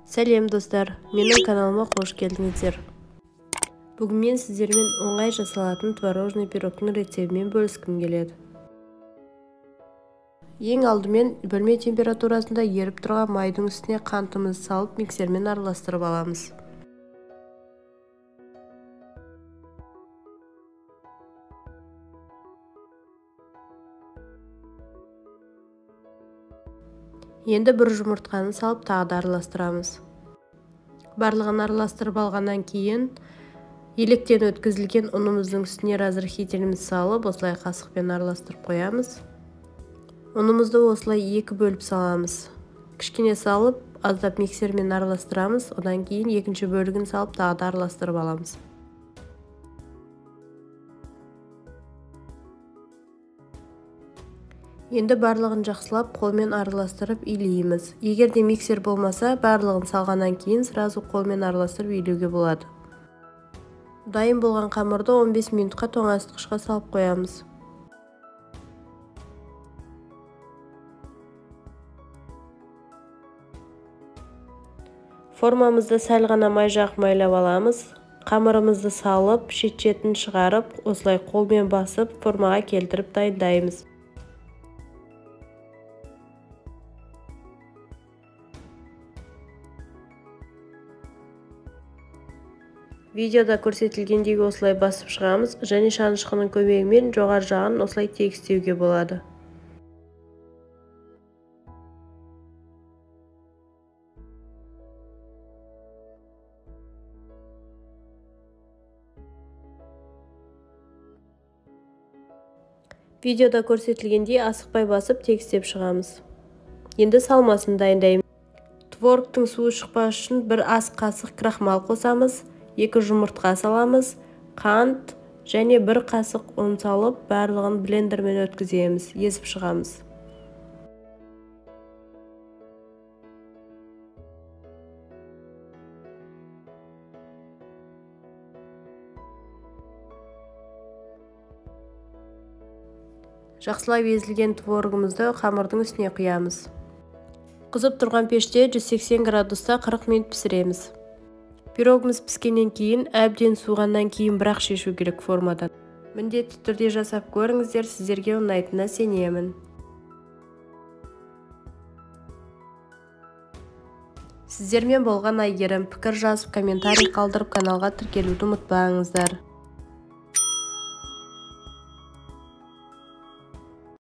Сәлем достар, менің каналыма қош келдіңіздер. Бүгін мен сіздермен оңай жасалатын творожный пирогтың рецептімен бөліскім келеді. Ең алдымен бөлме температурасында еріп тұрған майдың үстіне қантымызды салып миксермен араластырып аламыз. Енді бір жұмыртқаны салып тағы да араластырамыз. Барлығын араластырып алғаннан кейін електен өткізілген ұнымыздың үстіне разрыхителімізді салып, осылай қасықпен араластырып қоямыз. Ұнымызды осылай екі бөліп саламыз. Кішкене салып, аздап миксермен араластырамыз, одан кейін екінші бөлігін салып тағы да араластырып аламыз. Енді барлығын жақсылап қолмен араластырып илейміз. Егер де миксер болмаса, барлығын салғаннан кейін сразу қолмен араластырып илеуге болады. Дайын болған қамырды 15 минутқа тоңазытқышқа салып қоямыз. Формамызды сәл ғана май жағып майлап аламыз. Қамырымызды салып, шет-шетін шығарып, осылай қолмен басып, формаға келтіріп дайындаймыз. Видеода көрсетілгендей осылай басып шығамыз, және шанышқының көмегімен жоғары жағын осылай тегістеуге болады. Видеода көрсетілгендей асықпай басып тегістеп шығамыз. Енді салмасын дайындаймыз. Творогтың суы шықпас үшін бір ас қасық крахмал қосамыз. 2 жұмыртқа саламыз, қант және 1 қасық ұн салып, барлығын блендермен өткіземіз, езіп шығамыз. Жақсылап езілген творогымызды қамырдың үстіне құямыз. Қызып тұрған пеште 180 градуста 40 минут пісіреміз. Пирогымыз піскеннен кейін, әбден суығаннан кейін бірақ шешу керек формадан. Міндетті түрде жасап көріңіздер, сіздерге ұнайтынына сенемін. Сіздермен болған Айгерім. Пікір жазып, комментарий қалдырып, каналға тіркелуді ұмытпаңыздар.